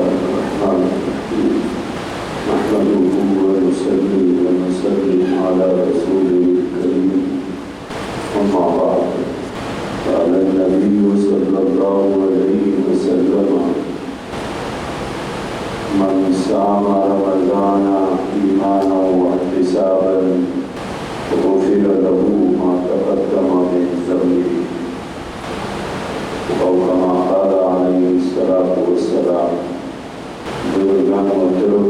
الرحمن الرحيم نحمده ونصلي ونسلم على رسوله الكريم أما بعد قال النبي صلى الله عليه وسلم من صام رمضان إيمانا واحتسابا غفر له ما تقدم من ذنبه أو كما قال عليه الصلاة والسلام. بزرگان محترم،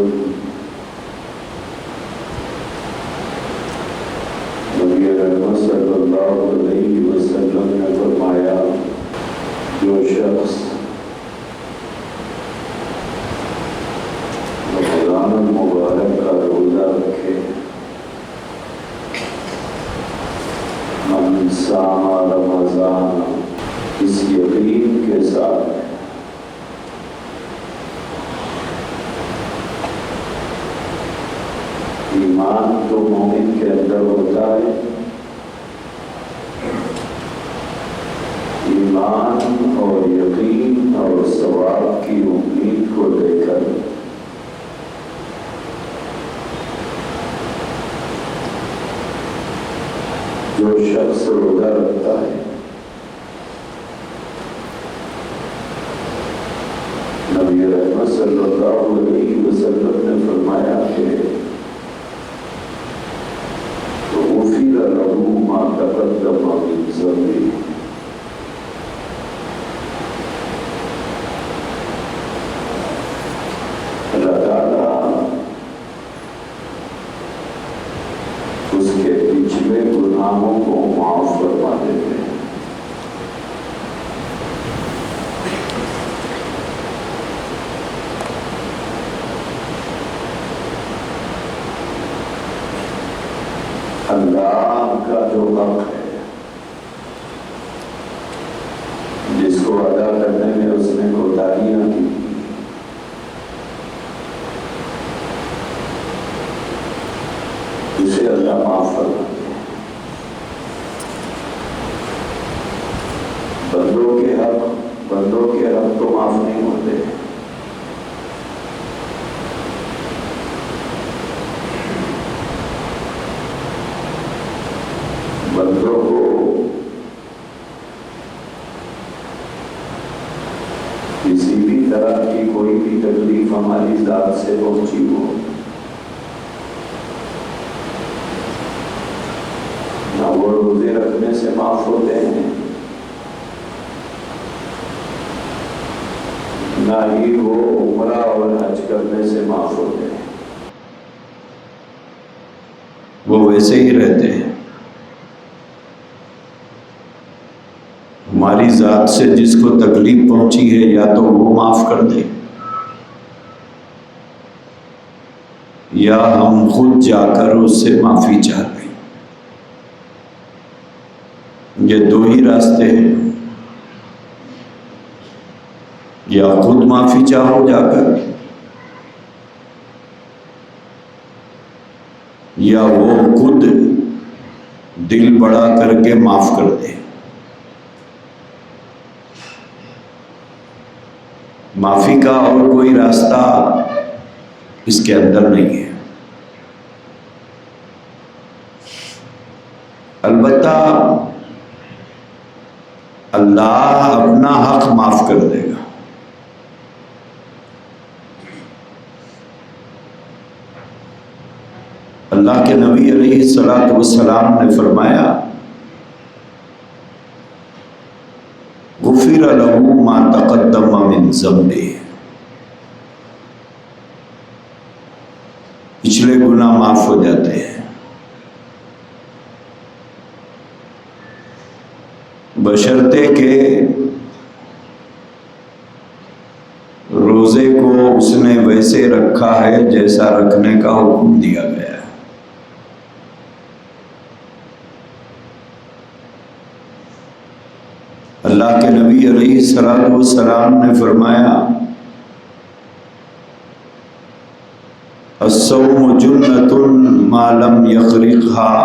نبی رحمت صلی اللہ علیہ وسلم نے فرمایا جو شخص رمضان المبارک کا روزہ رکھے، من صام رمضان، اس یقین کے ساتھ ایمان تو مومن کے اندر ہوتا ہے، ایمان اور یقین اور ثواب کی امید کو لے کر جو شخص روزہ رکھتا ہے، نبی رحمت صلی اللہ علیہ وسلم نے فرمایا کہ غفر له ما تقدم من ذنبه، اللہ تعالیٰ اس کے پچھلے گناہوں کو معاف فرما دیتے ہیں۔ اللہ کا جو حق ہے جس کو ادا کرنے میں اس نے کوتاہیاں کی، اسے اللہ معاف فرماتے ہیں۔ بندوں کے حق تو معاف نہیں ہوتے، بندوں کو کسی بھی طرح کی کوئی بھی تکلیف ہماری ذات سے پہنچی ہو، نہ وہ روزے رکھنے سے معاف ہوتے ہیں، نہ ہی وہ عمرہ اور حج کرنے سے معاف ہوتے ہیں، وہ ویسے ہی رہتے ہیں۔ ہماری ذات سے جس کو تکلیف پہنچی ہے یا تو وہ معاف کر دے، یا ہم خود جا کر اس سے معافی چاہ لیں۔ یہ دو ہی راستے ہیں، یا خود معافی چاہو جا کر، یا وہ خود دل بڑا کر کے معاف کر دے۔ معافی کا اور کوئی راستہ اس کے اندر نہیں ہے۔ البتہ اللہ اپنا حق معاف کر دے گا۔ اللہ کے نبی علیہ الصلوۃ والسلام نے فرمایا غفر له ما تقدم من ذنبه، پچھلے گناہ معاف ہو جاتے ہیں، بشرطے کہ روزے کو اس نے ویسے رکھا ہے جیسا رکھنے کا حکم دیا گیا ہے۔ اللہ کے نبی علیہ الصلوۃ والسلام نے فرمایا الصوم جنۃ ما لم یخرقها،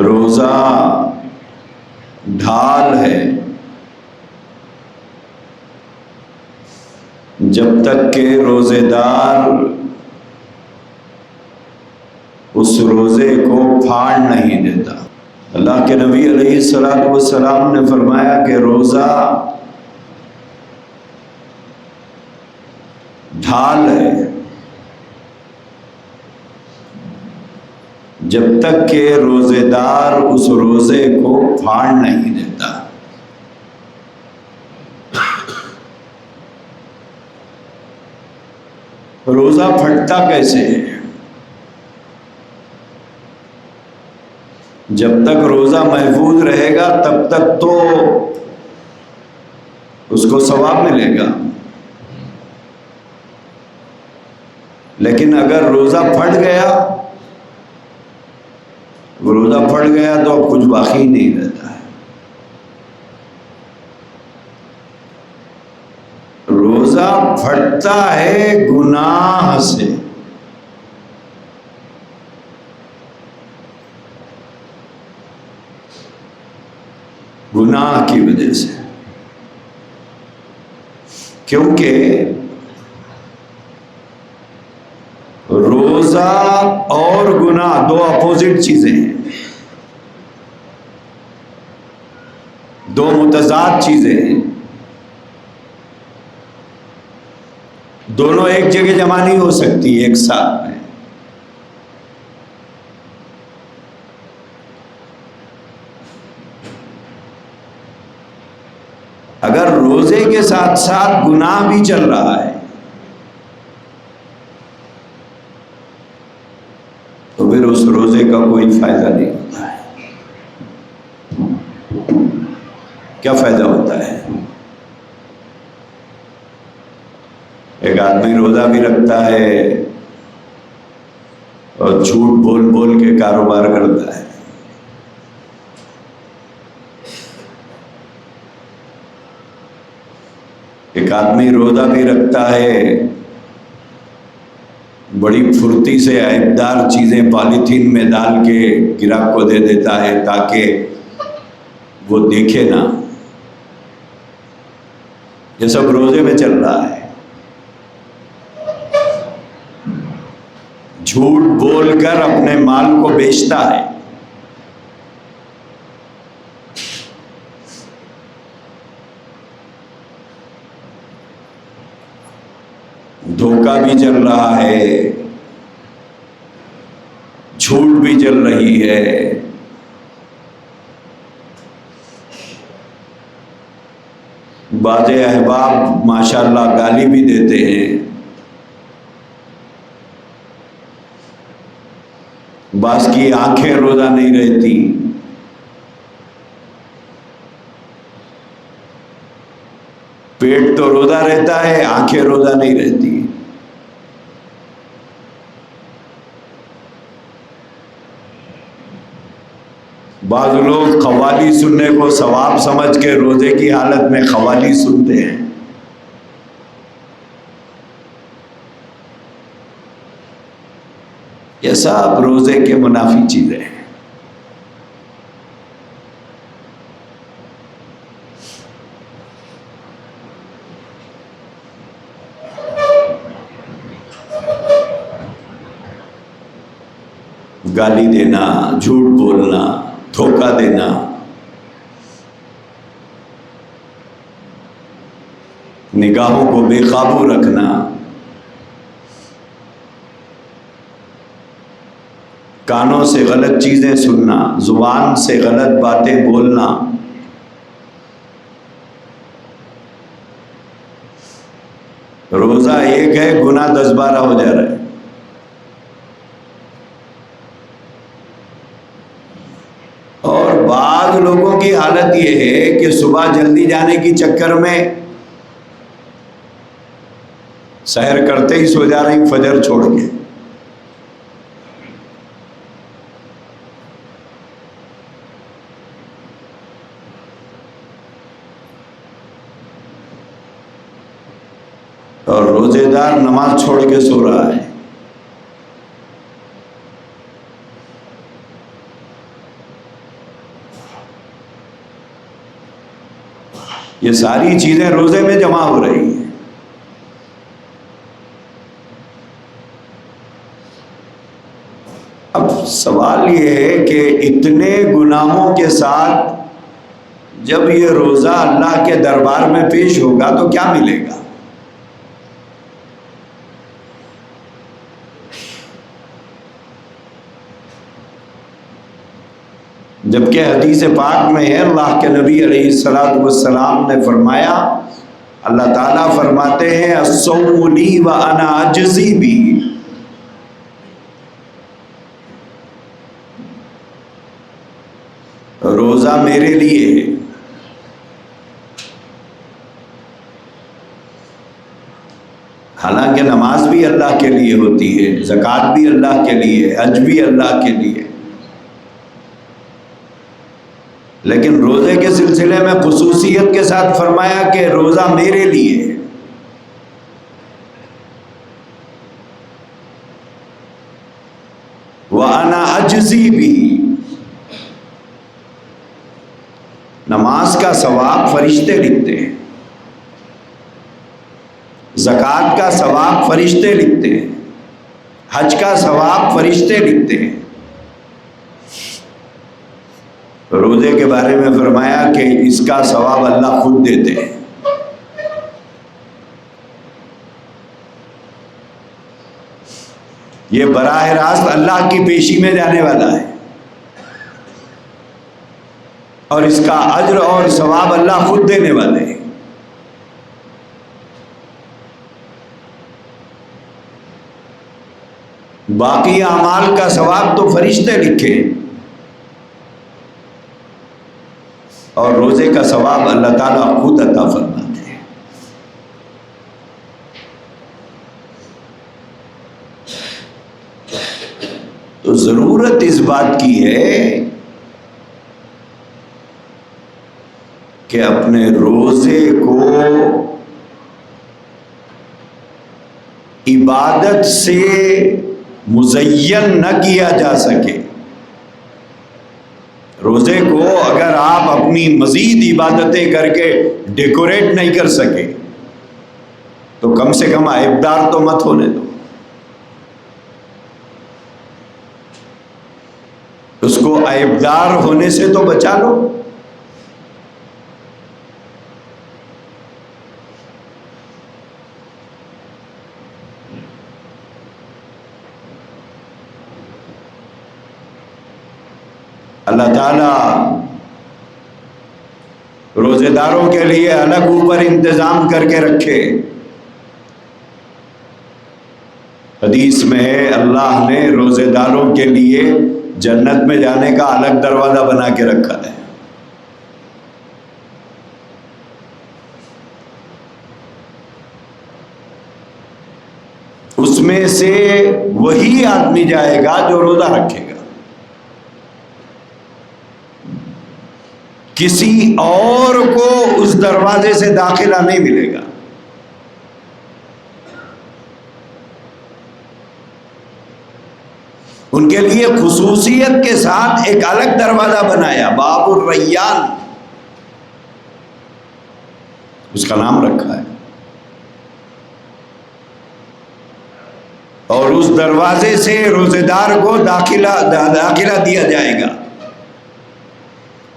روزہ ڈھال ہے. جب تک کہ روزے دار اس روزے کو پھاڑ نہیں دیتا. اللہ کے نبی علیہ الصلوۃ والسلام نے فرمایا کہ روزہ ڈھال ہے جب تک کہ روزے دار اس روزے کو پھاڑ نہیں دیتا. روزہ پھٹتا کیسے ہے؟ جب تک روزہ محفوظ رہے گا تب تک تو اس کو ثواب ملے گا، لیکن اگر روزہ پھٹ گیا تو اب کچھ باقی نہیں رہتا ہے. روزہ پھٹتا ہے گناہ سے. گناہ کی وجہ سے، کیونکہ روزہ اور گناہ دو اپوزٹ چیزیں ہیں، دو متضاد چیزیں ہیں. دونوں ایک جگہ جمع نہیں ہو سکتی ایک ساتھ میں. اگر روزے کے ساتھ ساتھ گناہ بھی چل رہا ہے تو پھر اس روزے کا کوئی فائدہ نہیں ہوتا ہے. کیا فائدہ ہوتا ہے؟ ایک آدمی روزہ بھی رکھتا ہے اور جھوٹ بول بول کے کاروبار کرتا ہے. ایک آدمی روزہ بھی رکھتا ہے، بڑی پھرتی سے عیبدار چیزیں پالیتھین میں ڈال کے گراہک کو دے دیتا ہے تاکہ وہ دیکھے نہ. یہ سب روزے میں چل رہا ہے. جھوٹ بول کر اپنے مال کو بیچتا ہے. دھوکہ بھی چل رہا ہے، جھوٹ بھی چل رہی ہے. بعض احباب ماشاءاللہ گالی بھی دیتے ہیں، بعض کی آنکھیں روزہ نہیں رہتی. پیٹ تو روزہ رہتا ہے، آنکھیں روزہ نہیں رہتی. بعض لوگ قوالی سننے کو ثواب سمجھ کے روزے کی حالت میں قوالی سنتے ہیں. یہ سب روزے کے منافی چیزیں ہیں. گالی دینا، جھوٹ بولنا، دھوکہ دینا، نگاہوں کو بے قابو رکھنا، کانوں سے غلط چیزیں سننا، زبان سے غلط باتیں بولنا. روزہ ایک ہے، گناہ 10-12 ہو جا رہا ہے. اور بعض لوگوں کی حالت یہ ہے کہ صبح جلدی جانے کی چکر میں سحر کرتے ہی سو جا رہی فجر چھوڑ کے. اور روزے دار نماز چھوڑ کے سو رہا ہے. یہ ساری چیزیں روزے میں جمع ہو رہی ہیں۔ اب سوال یہ ہے کہ اتنے گناہوں کے ساتھ جب یہ روزہ اللہ کے دربار میں پیش ہوگا تو کیا ملے گا؟ جبکہ حدیث پاک میں ہے، اللہ کے نبی علیہ السلام نے فرمایا، اللہ تعالیٰ فرماتے ہیں الصوم لی وانا اجزی بھی، روزہ میرے لیے ہے۔ حالانکہ نماز بھی اللہ کے لیے ہوتی ہے، زکوٰۃ بھی اللہ کے لیے، حج بھی اللہ کے لیے، لیکن روزے کے سلسلے میں خصوصیت کے ساتھ فرمایا کہ روزہ میرے لیے ہے۔ وَأَنَا أَجْزِي بِهِ، نماز کا ثواب فرشتے لکھتے ہیں، زکوٰۃ کا ثواب فرشتے لکھتے ہیں، حج کا ثواب فرشتے لکھتے ہیں۔ روزے کے بارے میں فرمایا کہ اس کا ثواب اللہ خود دیتے ہیں۔ یہ براہ راست اللہ کی پیشی میں جانے والا ہے، اور اس کا اجر اور ثواب اللہ خود دینے والے ہیں۔ باقی اعمال کا ثواب تو فرشتے لکھیں، اور روزے کا ثواب اللہ تعالیٰ خود عطا فرماتے ہیں۔ تو ضرورت اس بات کی ہے کہ اپنے روزے کو عبادت سے مزین نہ کیا جا سکے۔ روزے کو اگر آپ اپنی مزید عبادتیں کر کے ڈیکوریٹ نہیں کر سکے تو کم سے کم عیبدار تو مت ہونے دو، اس کو عیبدار ہونے سے تو بچا لو۔ اللہ تعالیٰ روزے داروں کے لیے الگ اوپر انتظام کر کے رکھے۔ حدیث میں ہے اللہ نے روزے داروں کے لیے جنت میں جانے کا الگ دروازہ بنا کے رکھا ہے۔ اس میں سے وہی آدمی جائے گا جو روزہ رکھے گا، کسی اور کو اس دروازے سے داخلہ نہیں ملے گا۔ ان کے لیے خصوصیت کے ساتھ ایک الگ دروازہ بنایا، باب الریان اس کا نام رکھا ہے، اور اس دروازے سے روزے دار کو داخلہ دیا جائے گا۔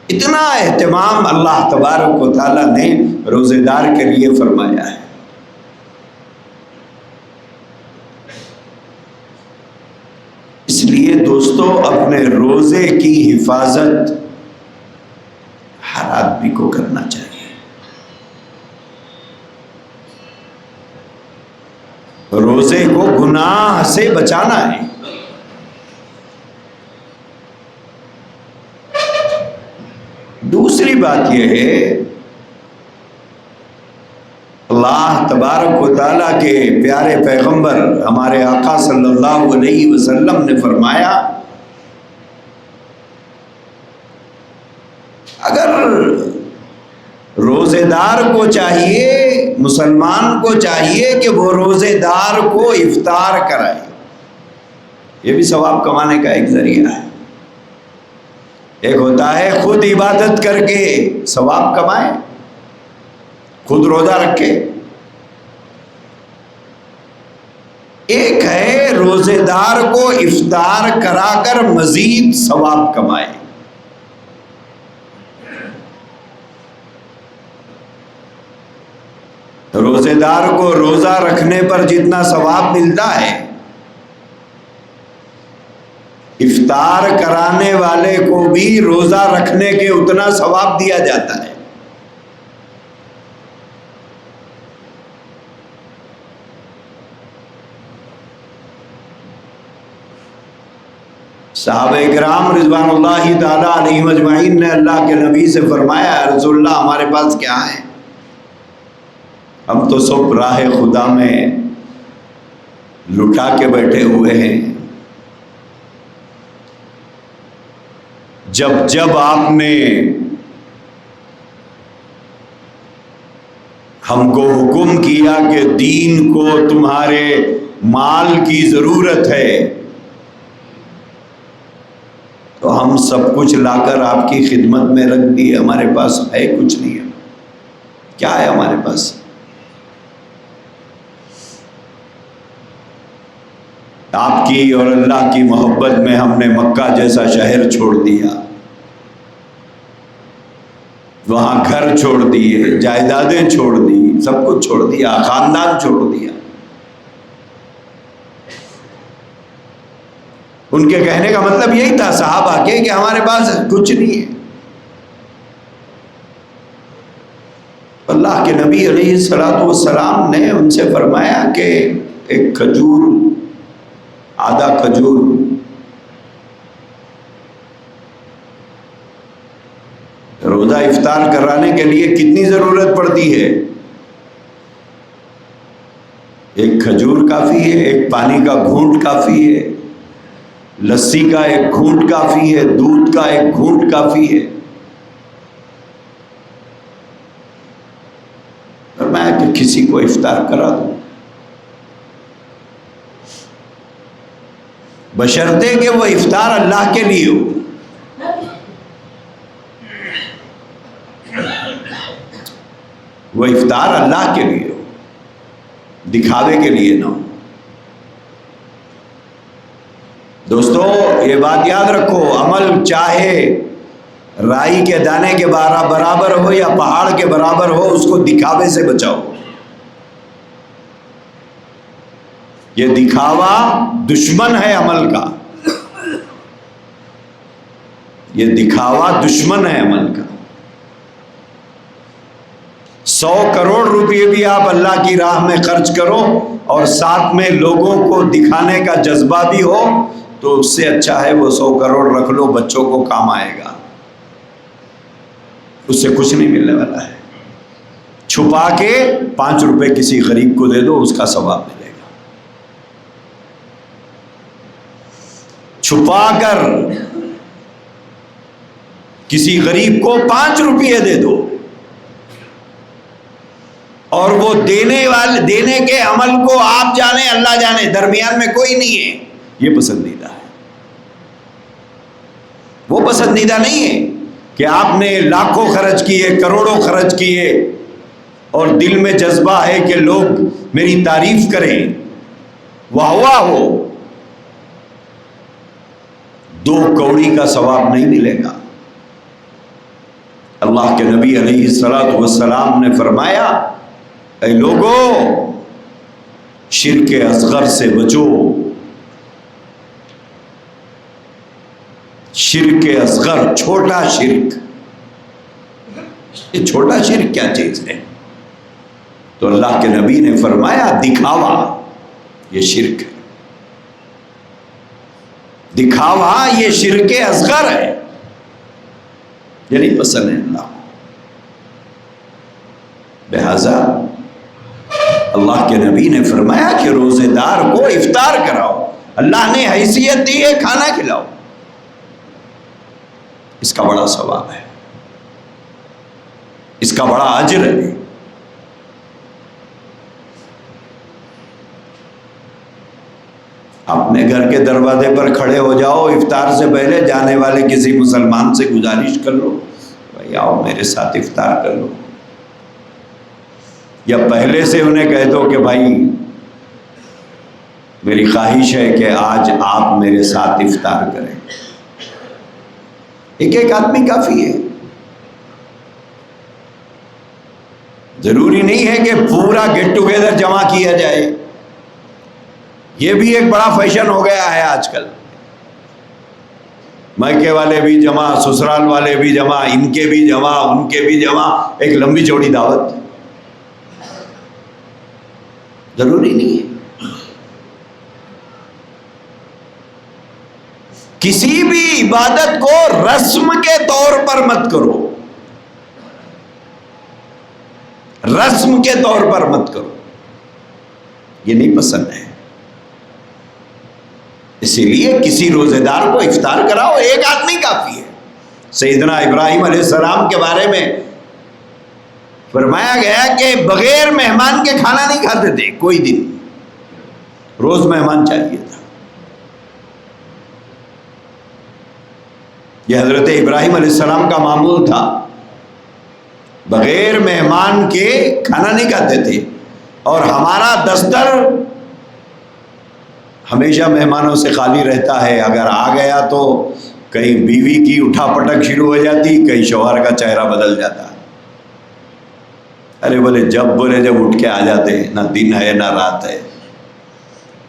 اتنا اہتمام اللہ تبارک و تعالیٰ نے روزے دار کے لیے فرمایا ہے۔ اس لیے دوستو اپنے روزے کی حفاظت ہر آدمی کو کرنا چاہیے۔ روزے کو گناہ سے بچانا ہے۔ دوسری بات یہ ہے، اللہ تبارک و تعالیٰ کے پیارے پیغمبر ہمارے آقا صلی اللہ علیہ وسلم نے فرمایا، اگر روزے دار کو چاہیے، مسلمان کو چاہیے کہ وہ روزے دار کو افطار کرائے، یہ بھی ثواب کمانے کا ایک ذریعہ ہے۔ ایک ہوتا ہے خود عبادت کر کے ثواب کمائے، خود روزہ رکھے. ایک ہے روزے دار کو افطار کرا کر مزید ثواب کمائے. روزے دار کو روزہ رکھنے پر جتنا ثواب ملتا ہے، افطار کرانے والے کو بھی روزہ رکھنے کے اتنا ثواب دیا جاتا ہے. صحابہ کرام رضوان اللہ تعالی علیہم اجمعین نے اللہ کے نبی سے فرمایا، رسول اللہ ہمارے پاس کیا ہے؟ ہم تو سب راہ خدا میں لٹا کے بیٹھے ہوئے ہیں. جب آپ نے ہم کو حکم کیا کہ دین کو تمہارے مال کی ضرورت ہے، تو ہم سب کچھ لا کر آپ کی خدمت میں رکھ دیے. ہمارے پاس ہے کچھ نہیں ہے. کیا ہے ہمارے پاس؟ آپ کی اور اللہ کی محبت میں ہم نے مکہ جیسا شہر چھوڑ دیا، وہاں گھر چھوڑ دیے، جائیدادیں چھوڑ دی، سب کچھ چھوڑ دیا، خاندان چھوڑ دیا. ان کے کہنے کا مطلب یہی تھا صحابہ کے کہ ہمارے پاس کچھ نہیں ہے. اللہ کے نبی علیہ الصلوۃ والسلام نے ان سے فرمایا کہ ایک کھجور، آدھا کھجور روزہ افطار کرانے کے لیے کتنی ضرورت پڑتی ہے؟ ایک کھجور کافی ہے، ایک پانی کا گھونٹ کافی ہے، لسی کا ایک گھونٹ کافی ہے، دودھ کا ایک گھونٹ کافی ہے. فرمایا کہ کسی کو افطار کرا دو، بشرطے کہ وہ افطار اللہ کے لیے ہو. وہ افطار اللہ کے لیے ہو، دکھاوے کے لیے نہ ہو. دوستو یہ بات یاد رکھو، عمل چاہے رائی کے دانے کے برابر ہو یا پہاڑ کے برابر ہو، اس کو دکھاوے سے بچاؤ. یہ دکھاوا دشمن ہے عمل کا، یہ دکھاوا دشمن ہے عمل کا. 100 کروڑ روپے بھی آپ اللہ کی راہ میں خرچ کرو اور ساتھ میں لوگوں کو دکھانے کا جذبہ بھی ہو، تو اس سے اچھا ہے وہ 100 کروڑ رکھ لو، بچوں کو کام آئے گا. اس سے کچھ نہیں ملنے والا ہے. چھپا کے 5 روپے کسی غریب کو دے دو، اس کا ثواب ملے گا. چھپا کر کسی غریب کو 5 روپے دے دو، اور وہ دینے کے عمل کو آپ جانے اللہ جانے، درمیان میں کوئی نہیں ہے. یہ پسندیدہ ہے. وہ پسندیدہ نہیں ہے کہ آپ نے لاکھوں خرچ کیے، کروڑوں خرچ کیے، اور دل میں جذبہ ہے کہ لوگ میری تعریف کریں، واہ واہ ہو. 2 کوڑی کا ثواب نہیں ملے گا. اللہ کے نبی علیہ الصلوۃ والسلام نے فرمایا، اے لوگو شرک اصغر سے بچو. شرک اصغر، چھوٹا شرک. یہ چھوٹا شرک کیا چیز ہے؟ تو اللہ کے نبی نے فرمایا دکھاوا یہ شرک ہے. دکھاوا یہ شرک اصغر ہے، یہ نہیں پسند ہے اللہ. لہذا اللہ کے نبی نے فرمایا کہ روزے دار کو افطار کراؤ. اللہ نے حیثیت دی ہے، کھانا کھلاؤ. اس کا بڑا ثواب ہے، اس کا بڑا اجر ہے. اپنے گھر کے دروازے پر کھڑے ہو جاؤ، افطار سے پہلے جانے والے کسی مسلمان سے گزارش کر لو، بھائی آؤ میرے ساتھ افطار کر لو. یا پہلے سے انہیں کہہ دو کہ بھائی میری خواہش ہے کہ آج آپ میرے ساتھ افطار کریں. ایک ایک آدمی کافی ہے. ضروری نہیں ہے کہ پورا گیٹ ٹوگیدر جمع کیا جائے. یہ بھی ایک بڑا فیشن ہو گیا ہے آج کل. میکے والے بھی جمع, سسرال والے بھی جمع, ان کے بھی جمع, ان کے بھی جمع, ایک لمبی چوڑی دعوت. ضروری نہیں ہے. کسی بھی عبادت کو رسم کے طور پر مت کرو, رسم کے طور پر مت کرو, یہ نہیں پسند ہے. اسی لیے کسی روزے دار کو افطار کراؤ, ایک آدمی کافی ہے. سیدنا ابراہیم علیہ السلام کے بارے میں فرمایا گیا کہ بغیر مہمان کے کھانا نہیں کھاتے تھے کوئی دن, روز مہمان چاہیے تھا. یہ حضرت ابراہیم علیہ السلام کا معمول تھا, بغیر مہمان کے کھانا نہیں کھاتے تھے. اور ہمارا دستر ہمیشہ مہمانوں سے خالی رہتا ہے. اگر آ گیا تو کہیں بیوی کی اٹھا پٹک شروع ہو جاتی, کہیں شوہر کا چہرہ بدل جاتا. ارے بولے جب اٹھ کے آ جاتے, نہ دن ہے نہ رات ہے.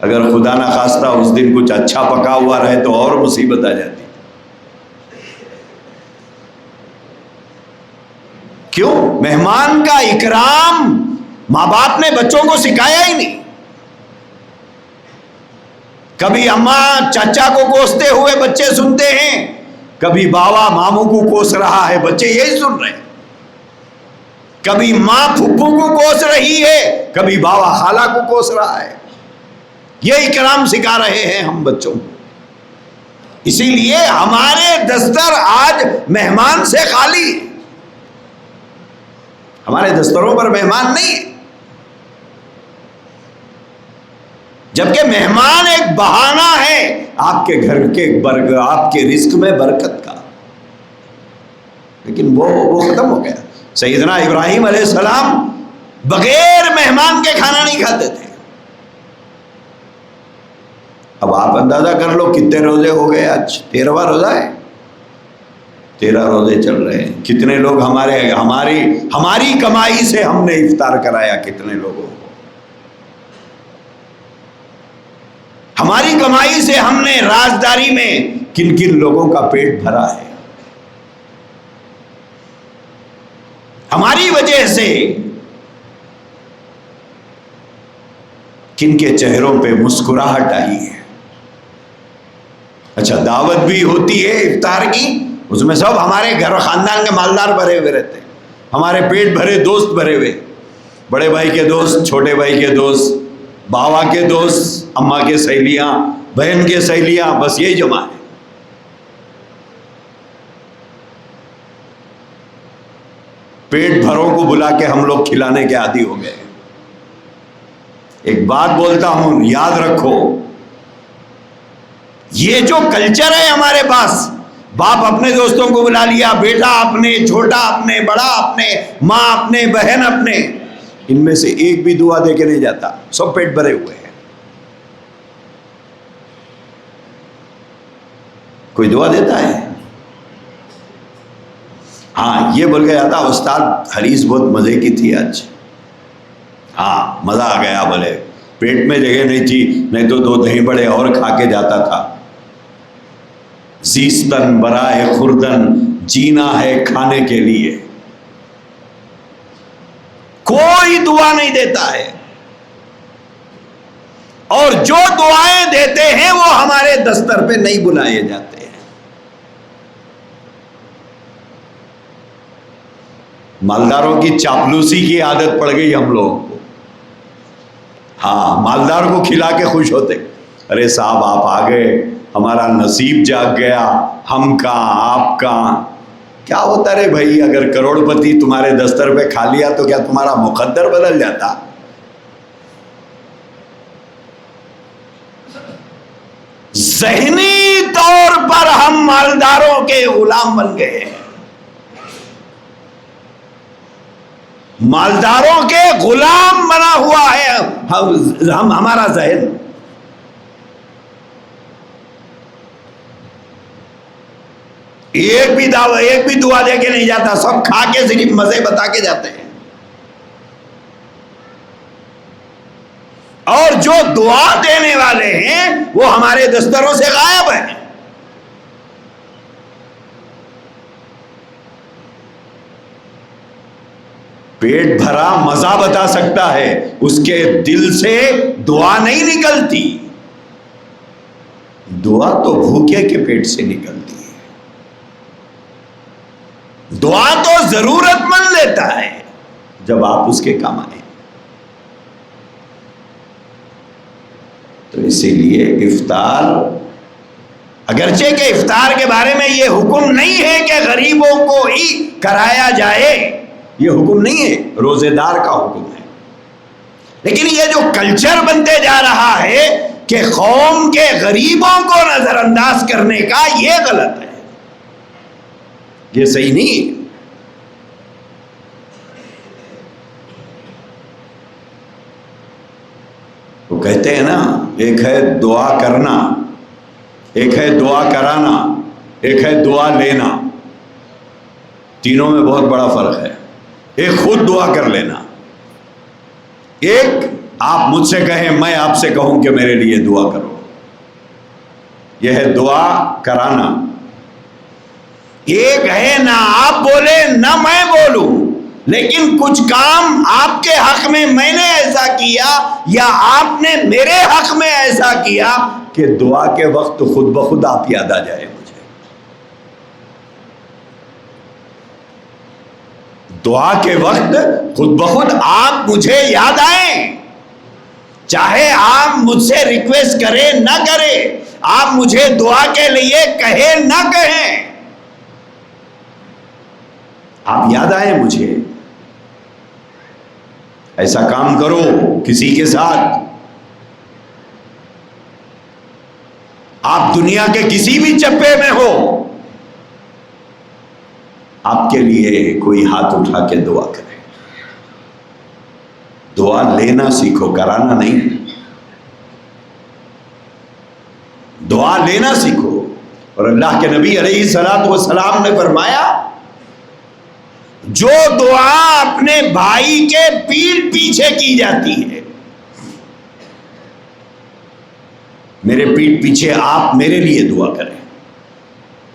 اگر خدا نہ خواستہ اس دن کچھ اچھا پکا ہوا رہے تو اور مصیبت آ جاتی. کیوں؟ مہمان کا اکرام ماں باپ نے بچوں کو سکھایا ہی نہیں. کبھی اماں چاچا کو کوستے ہوئے بچے سنتے ہیں, کبھی باوا ماموں کو کوس رہا ہے, بچے یہی سن رہے ہیں. کبھی ماں پھپھو کو کوس رہی ہے, کبھی باوا خالہ کو کوس رہا ہے. یہ اکرام سکھا رہے ہیں ہم بچوں کو. اسی لیے ہمارے دستر آج مہمان سے خالی ہے. ہمارے دستروں پر مہمان نہیں ہے, جبکہ مہمان ایک بہانہ ہے آپ کے گھر کے آپ کے رزق میں برکت کا. لیکن وہ ختم ہو گیا. سیدنا ابراہیم علیہ السلام بغیر مہمان کے کھانا نہیں کھاتے تھے. اب آپ اندازہ کر لو کتنے روزے ہو گئے. آج 13واں روزہ ہے, 13 روزے چل رہے ہیں. کتنے لوگ ہماری کمائی سے ہم نے افطار کرایا, کتنے لوگوں کو ہماری کمائی سے ہم نے رازداری میں کن کن لوگوں کا پیٹ بھرا ہے. ہماری وجہ سے کن کے چہروں پہ مسکراہٹ آئی ہے. اچھا دعوت بھی ہوتی ہے افطار کی, اس میں سب ہمارے گھر خاندان کے مالدار بھرے ہوئے رہتے ہیں, ہمارے پیٹ بھرے دوست بھرے ہوئے, بڑے بھائی کے دوست, چھوٹے بھائی کے دوست, باوا کے دوست, اماں کے سہیلیاں, بہن کے سہیلیاں, بس یہی جمع ہے. پیٹ بھروں کو بلا کے ہم لوگ کھلانے کے عادی ہو گئے. ایک بات بولتا ہوں, یاد رکھو, یہ جو کلچر ہے ہمارے پاس, باپ اپنے دوستوں کو بلا لیا, بیٹا اپنے, چھوٹا اپنے, بڑا اپنے, ماں اپنے, بہن اپنے, ان میں سے ایک بھی دعا دے کے نہیں جاتا, سب پیٹ بھرے ہوئے ہیں. کوئی دعا دیتا ہے؟ ہاں یہ بول کے جاتا, استاد حدیث بہت مزے کی تھی آج. ہاں مزہ آ گیا, بولے پیٹ میں جگہ نہیں تھی, نہیں تو 2 دہی بڑے اور کھا کے جاتا تھا. زیستن برائے خوردن, جینا ہے کھانے کے لیے. کوئی دعا نہیں دیتا ہے, اور جو دعائیں دیتے ہیں وہ ہمارے دستر پہ نہیں بلائے جاتے ہیں. مالداروں کی چاپلوسی کی عادت پڑ گئی ہم لوگوں کو. ہاں مالدار کو کھلا کے خوش ہوتے, ارے صاحب آپ آ گئے, ہمارا نصیب جاگ گیا, ہم کہاں آپ کہاں. کیا ہوتا رے بھائی, اگر کروڑ پتی تمہارے دستر پہ کھا لیا تو کیا تمہارا مقدر بدل جاتا؟ ذہنی طور پر ہم مالداروں کے غلام بن گئے ہیں. مالداروں کے غلام بنا ہوا ہے ہمارا ذہن. ایک بھی دعا دے کے نہیں جاتا، سب کھا کے صرف مزے بتا کے جاتے ہیں. اور جو دعا دینے والے ہیں وہ ہمارے دستروں سے غائب ہیں. پیٹ بھرا مزہ بتا سکتا ہے، اس کے دل سے دعا نہیں نکلتی. دعا تو بھوکے کے پیٹ سے نکلتی ہے. دعا تو ضرورت مند لیتا ہے جب آپ اس کے کام آئیں. تو اسی لیے افطار، اگرچہ کہ افطار کے بارے میں یہ حکم نہیں ہے کہ غریبوں کو ہی کرایا جائے، یہ حکم نہیں ہے، روزے دار کا حکم ہے. لیکن یہ جو کلچر بنتے جا رہا ہے کہ قوم کے غریبوں کو نظر انداز کرنے کا، یہ غلط ہے، یہ صحیح نہیں ہے. وہ کہتے ہیں نا، ایک ہے دعا کرنا، ایک ہے دعا کرانا، ایک ہے دعا لینا. تینوں میں بہت بڑا فرق ہے. ایک خود دعا کر لینا، ایک آپ مجھ سے کہیں میں آپ سے کہوں کہ میرے لیے دعا کرو، یہ ہے دعا کرانا. ایک ہے نہ آپ بولے نہ میں بولوں، لیکن کچھ کام آپ کے حق میں میں نے ایسا کیا یا آپ نے میرے حق میں ایسا کیا کہ دعا کے وقت خود بخود آپ یاد آ جائے. دعا کے وقت خود بخود آپ مجھے یاد آئیں، چاہے آپ مجھ سے ریکویسٹ کریں نہ کریں، آپ مجھے دعا کے لیے کہیں نہ کہیں، آپ یاد آئیں مجھے. ایسا کام کرو کسی کے ساتھ، آپ دنیا کے کسی بھی چپے میں ہو، آپ کے لیے کوئی ہاتھ اٹھا کے دعا کرے. دعا لینا سیکھو، کرانا نہیں. دعا لینا سیکھو. اور اللہ کے نبی علیہ الصلوۃ والسلام نے فرمایا، جو دعا اپنے بھائی کے پیٹھ پیچھے کی جاتی ہے، میرے پیٹھ پیچھے آپ میرے لیے دعا کریں،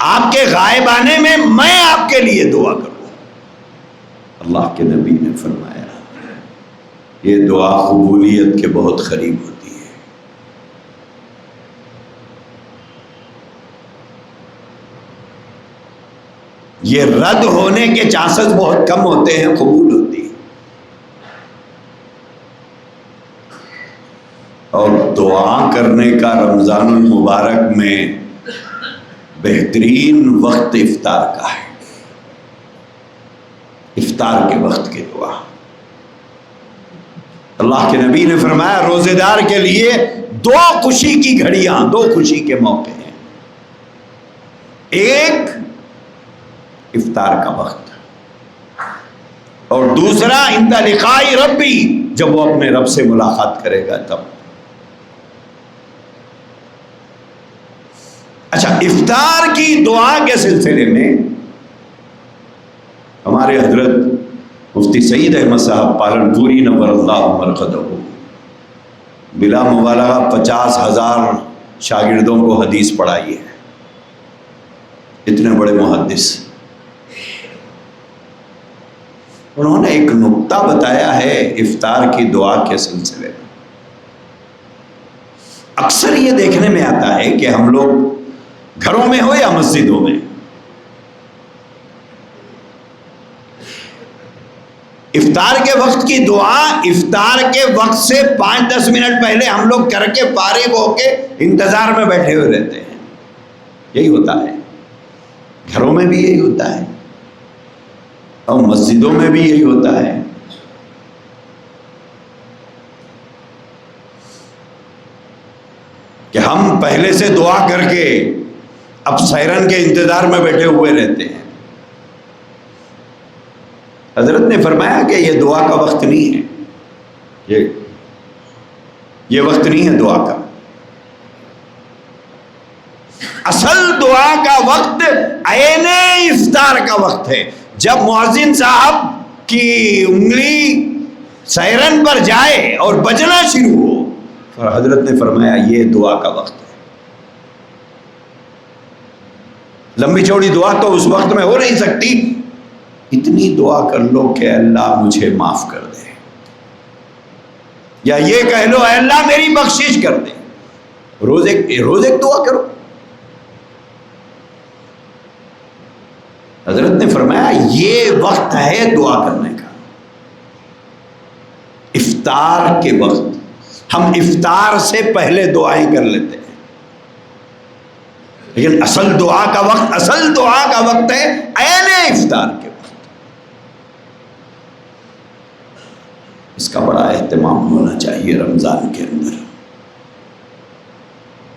آپ کے غائب آنے میں میں آپ کے لیے دعا کروں. اللہ کے نبی نے فرمایا یہ دعا قبولیت کے بہت قریب ہوتی ہے. یہ رد ہونے کے چانسز بہت کم ہوتے ہیں، قبول ہوتی ہے. اور دعا کرنے کا رمضان المبارک میں بہترین وقت افطار کا ہے. افطار کے وقت کی دعا، اللہ کے نبی نے فرمایا روزے دار کے لیے دو خوشی کی گھڑیاں، دو خوشی کے موقع ہیں. ایک افطار کا وقت، اور دوسرا عند لقاء ربی، جب وہ اپنے رب سے ملاقات کرے گا تب. اچھا، افطار کی دعا کے سلسلے میں ہمارے حضرت مفتی سعید احمد صاحب پالنپوری نور اللہ مرقدہ بلا مبالغہ 50,000 شاگردوں کو حدیث پڑھائی ہے. اتنے بڑے محدث. انہوں نے ایک نکتہ بتایا ہے افطار کی دعا کے سلسلے میں. اکثر یہ دیکھنے میں آتا ہے کہ ہم لوگ گھروں میں ہو یا مسجدوں میں، افطار کے وقت کی دعا افطار کے وقت سے 5-10 منٹ پہلے ہم لوگ کر کے فارغ ہو کے انتظار میں بیٹھے ہوئے رہتے ہیں. یہی ہوتا ہے، گھروں میں بھی یہی ہوتا ہے اور مسجدوں میں بھی یہی ہوتا ہے. کہ ہم پہلے سے دعا کر کے اب سحرن کے انتظار میں بیٹھے ہوئے رہتے ہیں. حضرت نے فرمایا کہ یہ دعا کا وقت نہیں ہے، یہ وقت نہیں ہے دعا کا. اصل دعا کا وقت عین افطار کا وقت ہے. جب مؤذن صاحب کی انگلی سیرن پر جائے اور بجنا شروع ہو، اور حضرت نے فرمایا یہ دعا کا وقت ہے. لمبی چوڑی دعا تو اس وقت میں ہو نہیں سکتی. اتنی دعا کر لو کہ اللہ مجھے معاف کر دے، یا یہ کہہ لو اے اللہ میری بخشش کر دے. روز ایک دعا کرو. حضرت نے فرمایا یہ وقت ہے دعا کرنے کا، افطار کے وقت. ہم افطار سے پہلے دعائیں کر لیتے ہیں، لیکن اصل دعا کا وقت ہے عین افطار کے وقت. اس کا بڑا اہتمام ہونا چاہیے رمضان کے اندر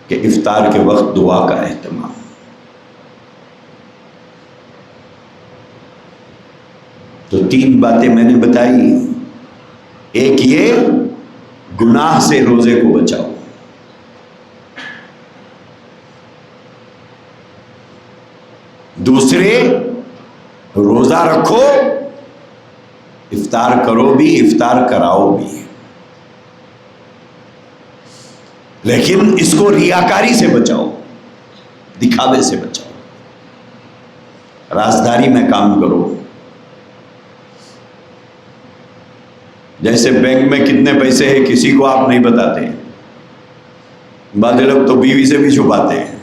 کہ افطار کے وقت دعا کا اہتمام. تو 3 باتیں میں نے بتائی. ایک یہ گناہ سے روزے کو بچاؤ. دوسرے روزہ رکھو، افطار کرو بھی، افطار کراؤ بھی، لیکن اس کو ریاکاری سے بچاؤ، دکھاوے سے بچاؤ. رازداری میں کام کرو. جیسے بینک میں کتنے پیسے ہیں کسی کو آپ نہیں بتاتے. بعض لوگ تو بیوی سے بھی چھپاتے ہیں.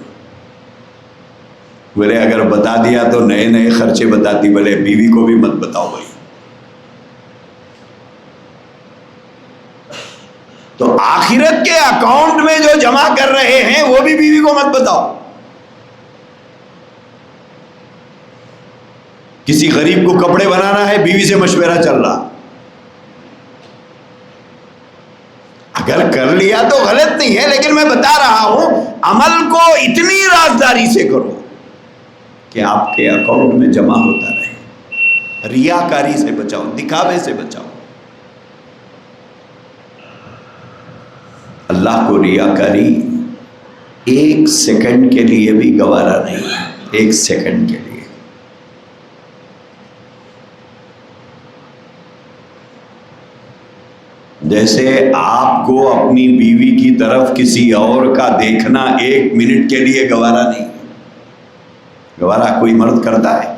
بولے اگر بتا دیا تو نئے نئے خرچے بتاتی، بولے بیوی کو بھی مت بتاؤ بھائی. تو آخرت کے اکاؤنٹ میں جو جمع کر رہے ہیں وہ بھی بیوی کو مت بتاؤ. کسی غریب کو کپڑے بنانا ہے، بیوی سے مشورہ چل رہا. اگر کر لیا تو غلط نہیں ہے، لیکن میں بتا رہا ہوں عمل کو اتنی رازداری سے کرو کہ آپ کے اکاؤنٹ میں جمع ہوتا رہے. ریاکاری سے بچاؤ، دکھاوے سے بچاؤ. اللہ کو ریاکاری 1 سیکنڈ کے لیے بھی گوارا نہیں ہے. 1 سیکنڈ کے لیے. جیسے آپ کو اپنی بیوی کی طرف کسی اور کا دیکھنا 1 منٹ کے لیے گوارا نہیں. گوارا کوئی مرد کرتا ہے؟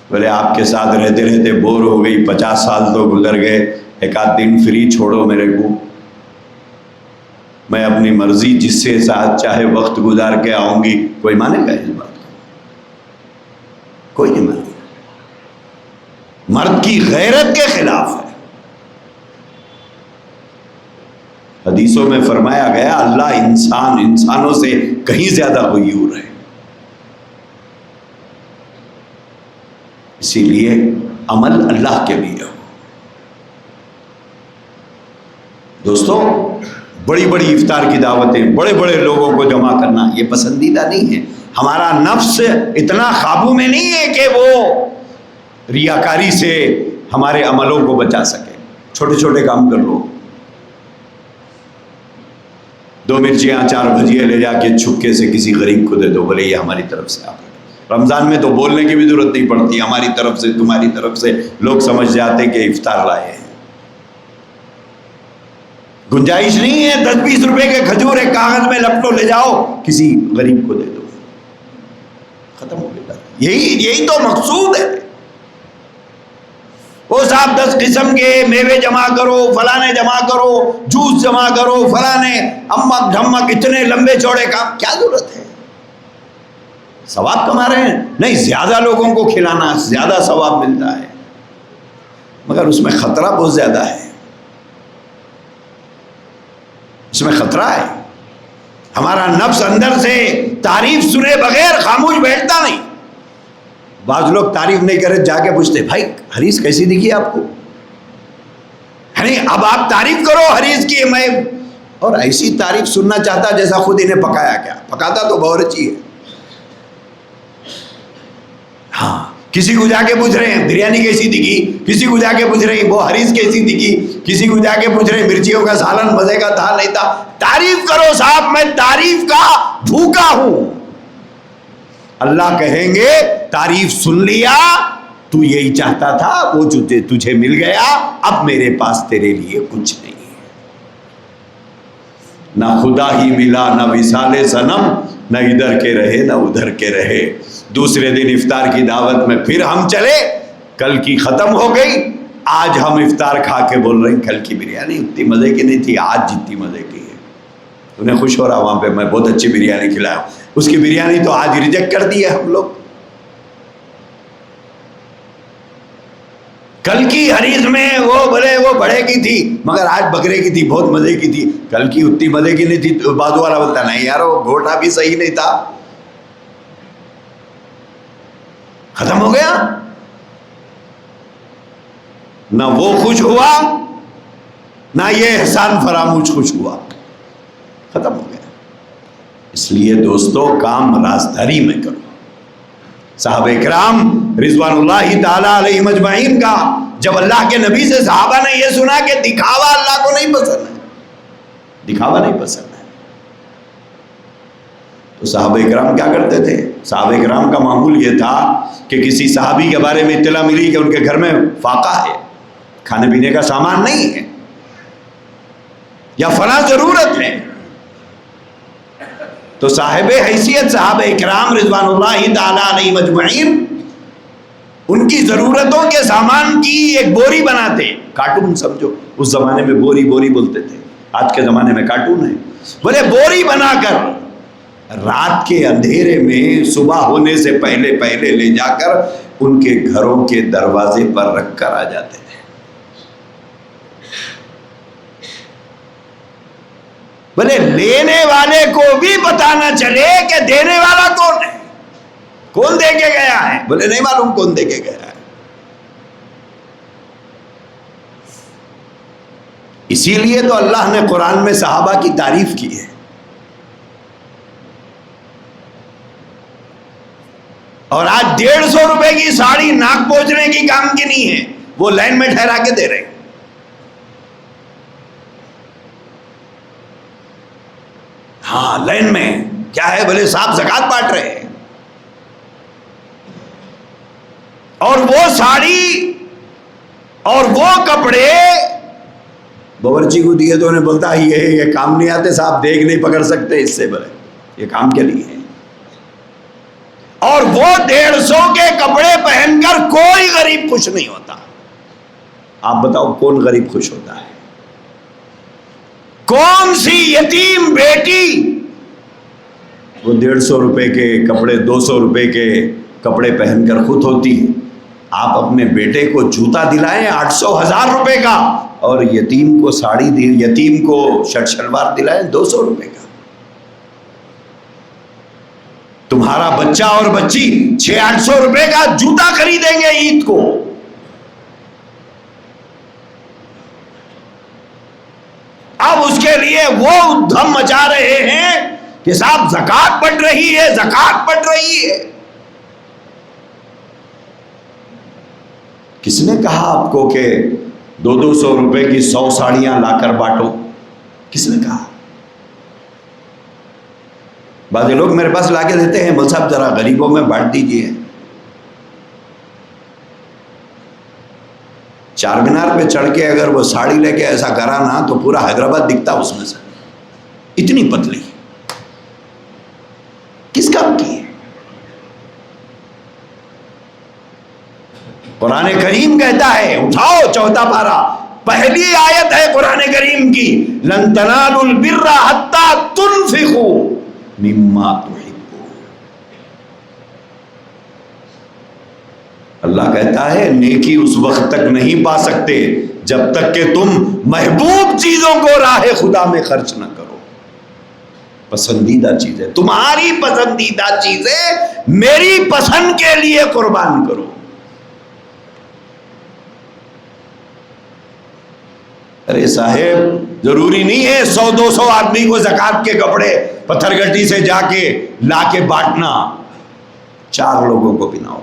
بولے آپ کے ساتھ رہتے رہتے بور ہو گئی، 50 سال تو گزر گئے، 1 آدھ دن فری چھوڑو میرے کو، میں اپنی مرضی جس سے ساتھ چاہے وقت گزار کے آؤں گی. کوئی مانے گا اس بات کو؟ کوئی نہیں مانے. مرد کی غیرت کے خلاف ہے. حدیثوں میں فرمایا گیا اللہ انسانوں سے کہیں زیادہ غیور ہے. اسی لیے عمل اللہ کے لیے ہو. دوستو، بڑی بڑی افطار کی دعوتیں، بڑے بڑے لوگوں کو جمع کرنا یہ پسندیدہ نہیں ہے. ہمارا نفس اتنا قابو میں نہیں ہے کہ وہ ریاکاری سے ہمارے عملوں کو بچا سکے. چھوٹے چھوٹے کام کر لو. 2 مرچیاں 4 بھجیے لے جا کے چھپکے سے کسی غریب کو دے دو، بولے یہ ہماری طرف سے. آپ رمضان میں تو بولنے کی بھی ضرورت نہیں پڑتی، ہماری طرف سے تمہاری طرف سے لوگ سمجھ جاتے کہ افطار لائے ہیں. گنجائش نہیں ہے 10-20 روپے کے کھجور ایک کاغذ میں لپٹو لے جاؤ کسی غریب کو دے دو، ختم ہو گیا. یہی تو مقصود ہے. وہ صاحب 10 قسم کے میوے جمع کرو، فلانے جمع کرو، جوس جمع کرو، فلانے امک ڈھمک، اتنے لمبے چوڑے کام، کیا ضرورت ہے؟ ثواب کما رہے ہیں. نہیں، زیادہ لوگوں کو کھلانا زیادہ ثواب ملتا ہے، مگر اس میں خطرہ بہت زیادہ ہے. اس میں خطرہ ہے. ہمارا نفس اندر سے تعریف سنے بغیر خاموش بیٹھتا نہیں. بعض لوگ تعریف نہیں کرے جا کے پوچھتے بھائی حدیث کیسی دکھی آپ کو؟ اب آپ تعریف کرو حدیث کی. میں اور ایسی تعریف سننا چاہتا جیسا خود انہیں پکایا. کیا پکاتا تو باورچی ہے. کسی کو جا کے پوچھ رہے ہیں بریانی کیسی دکھی، کسی کو جا کے پوچھ رہے ہیں وہ حریص کیسی دکھی، کسی کو جا کے پوچھ رہے ہیں مرچیوں کا سالن مزے کا تھا نہیں تھا۔ تعریف کرو صاحب، میں تعریف کا بھوکا ہوں۔ اللہ کہیں گے تعریف سن لیا، تو یہی چاہتا تھا، وہ تجھے مل گیا، اب میرے پاس تیرے لیے کچھ نہیں ہے۔ نہ خدا ہی ملا، نہ وصال صنم، نہ ادھر کے رہے نہ ادھر کے رہے۔ دوسرے دن افطار کی دعوت میں پھر ہم چلے، کل کی ختم ہو گئی، آج ہم افطار کھا کے بول رہے ہیں کل کی بریانی اتنی مزے کی نہیں تھی، آج جتنی مزے کی ہے۔ انہیں خوش ہو رہا وہاں پہ، میں بہت اچھی بریانی کھلایا، اس کی بریانی تو آج ریجیکٹ کر دی ہے ہم لوگ۔ کل کی حریص میں وہ بڑے کی تھی مگر آج بکرے کی تھی، بہت مزے کی تھی، کل کی اتنی مزے کی نہیں تھی۔ بازو والا بولتا نہیں یار وہ گھوٹا بھی صحیح نہیں تھا، ختم ہو گیا۔ نہ وہ خوش ہوا نہ یہ احسان فراموش خوش ہوا، ختم ہو گیا۔ اس لیے دوستو کام رازداری میں کرو۔ صحابہ کرام رضوان اللہ تعالی علیہم اجمعین کا جب اللہ کے نبی سے صحابہ نے یہ سنا کہ دکھاوا اللہ کو نہیں پسند ہے، دکھاوا نہیں پسند ہے، تو صحابہ کرام کیا کرتے تھے؟ صحابہ کرام کا معمول یہ تھا کہ کسی صحابی کے بارے میں اطلاع ملی کہ ان کے گھر میں فاقہ ہے، کھانے پینے کا سامان نہیں ہے یا فلاں ضرورت ہے، تو صاحب حیثیت صحابہ کرام رضوان اللہ تعالی علیہم اجمعین ان کی ضرورتوں کے سامان کی ایک بوری بناتے، کارٹون سمجھو، اس زمانے میں بوری بولتے تھے، آج کے زمانے میں کارٹون ہے، بولے بوری بنا کر رات کے اندھیرے میں صبح ہونے سے پہلے لے جا کر ان کے گھروں کے دروازے پر رکھ کر آ جاتے تھے۔ بولے لینے والے کو بھی پتا نہ چلے کہ دینے والا کون ہے، کون دے کے گیا ہے، بولے نہیں معلوم کون دے کے گیا ہے۔ اسی لیے تو اللہ نے قرآن میں صحابہ کی تعریف کی ہے۔ اور آج 150 روپے کی ساڑی ناک پہنچنے کی کام کی نہیں ہے، وہ لائن میں ٹھہرا کے دے رہے ہیں۔ ہاں لائن میں کیا ہے، بولے صاحب زکوٰۃ بانٹ رہے ہیں، اور وہ ساڑی اور وہ کپڑے باورچی کو دیے تو انہیں بولتا ہے یہ کام نہیں آتے صاحب، دیکھ نہیں پکڑ سکتے اس سے، بولے یہ کام کے لیے ہے۔ اور وہ 150 کے کپڑے پہن کر کوئی غریب خوش نہیں ہوتا۔ آپ بتاؤ کون غریب خوش ہوتا ہے؟ کون سی یتیم بیٹی وہ 150 روپے کے کپڑے 200 روپے کے کپڑے پہن کر خود ہوتی ہے؟ آپ اپنے بیٹے کو جوتا دلائیں 800 1000 روپے کا، اور یتیم کو ساڑی یتیم کو شرٹ شلوار دلائیں 200 روپے کا۔ تمہارا بچہ اور بچی 600-800 روپے کا جوتا خریدیں گے عید کو، اب اس کے لیے وہ دھم مچا رہے ہیں کہ صاحب زکوٰۃ بٹ رہی ہے، زکوٰۃ بٹ رہی ہے۔ کس نے کہا آپ کو کہ 200 روپے کی 100 ساڑیاں لا کر بانٹو؟ کس نے کہا؟ بعض لوگ میرے پاس لا کے دیتے ہیں، مول صاحب ذرا غریبوں میں بانٹ دیجیے۔ چار مینار پہ چڑھ کے اگر وہ ساڑی لے کے ایسا کرا نا تو پورا حیدرآباد دکھتا اس میں سے، اتنی پتلی، کس کام کی ہے؟ قرآن کریم کہتا ہے، اٹھاؤ 14 پارہ، پہلی آیت ہے قرآن کریم کی، لن تنالوا البر حتی تنفقوا مما تحبون۔ اللہ کہتا ہے نیکی اس وقت تک نہیں پا سکتے جب تک کہ تم محبوب چیزوں کو راہ خدا میں خرچ نہ کرو۔ پسندیدہ چیزیں، تمہاری پسندیدہ چیزیں میری پسند کے لیے قربان کرو۔ ارے صاحب ضروری نہیں ہے 100-200 آدمی کو زکوٰۃ کے کپڑے پتھر گٹی سے جا کے لا کے بانٹنا، 4 لوگوں کو پہناؤ،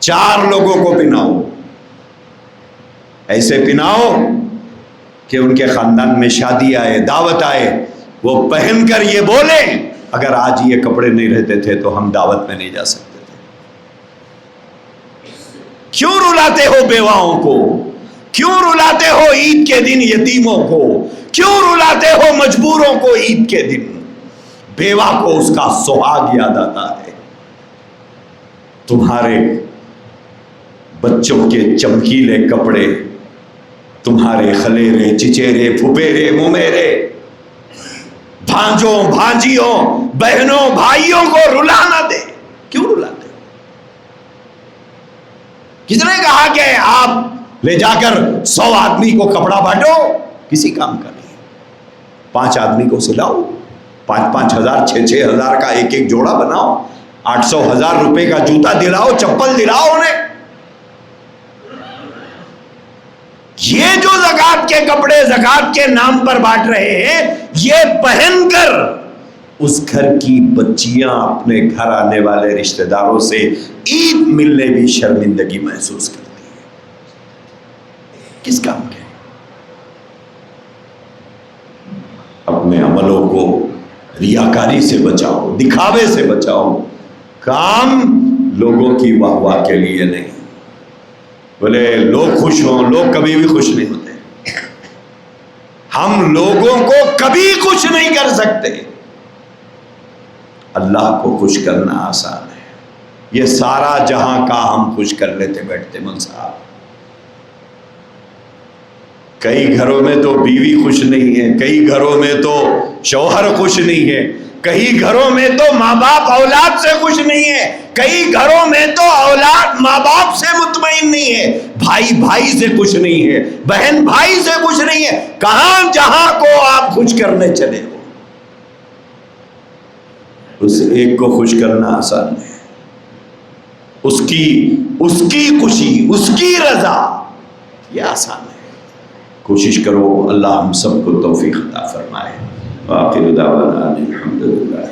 4 لوگوں کو پہناؤ، ایسے پہناؤ کہ ان کے خاندان میں شادی آئے، دعوت آئے، وہ پہن کر یہ بولیں اگر آج یہ کپڑے نہیں رہتے تھے تو ہم دعوت میں نہیں جا سکتے تھے۔ کیوں رلاتے ہو بیواؤں کو؟ کیوں رلاتے ہو عید کے دن یتیموں کو؟ کیوں رلاتے ہو مجبوروں کو عید کے دن؟ بیوہ کو اس کا سہاگ یاد آتا ہے، تمہارے بچوں کے چمکیلے کپڑے، تمہارے خلیرے، چچیرے، پھپیرے، ممیرے، بھانجوں، بھانجیوں، بہنوں، بھائیوں کو رلا نہ دے۔ کیوں رلاتے ہو؟ کس نے کہا کہ آپ لے جا کر 100 آدمی کو کپڑا بانٹو؟ کسی کام کا نہیں۔ 5 آدمی کو سلاؤ، 5-5 ہزار، 6-6 ہزار کا ایک ایک جوڑا بناؤ، 800,000 روپے کا جوتا دلاؤ، چپل دلاؤ انہیں۔ یہ جو زکوٰۃ کے کپڑے زکوٰۃ کے نام پر بانٹ رہے ہیں، یہ پہن کر اس گھر کی بچیاں اپنے گھر آنے والے رشتہ داروں سے عید ملنے بھی شرمندگی محسوس کرتی ہیں۔ کس کام کے؟ اپنے عملوں کو ریاکاری سے بچاؤ، دکھاوے سے بچاؤ، کام لوگوں کی واہ واہ کے لیے نہیں۔ بولے لوگ خوش ہوں، لوگ کبھی بھی خوش نہیں ہوتے، ہم لوگوں کو کبھی خوش نہیں کر سکتے، اللہ کو خوش کرنا آسان ہے۔ یہ سارا جہاں کا ہم خوش کر لیتے بیٹھتے مل صاحب۔ کئی گھروں میں تو بیوی خوش نہیں ہے، کئی گھروں میں تو شوہر خوش نہیں ہے، کئی گھروں میں تو ماں باپ اولاد سے خوش نہیں ہے، کئی گھروں میں تو اولاد ماں باپ سے مطمئن نہیں ہے، بھائی بھائی سے خوش نہیں ہے، بہن بھائی سے خوش نہیں ہے۔ کہاں جہاں کو آپ خوش کرنے چلے ہو؟ اس ایک کو خوش کرنا آسان ہے، اس کی خوشی، اس کی رضا، یہ آسان ہے۔ کوشش کرو، اللہ ہم سب کو توفیق عطا فرمائے۔ وآخر دعوانا الحمدللہ۔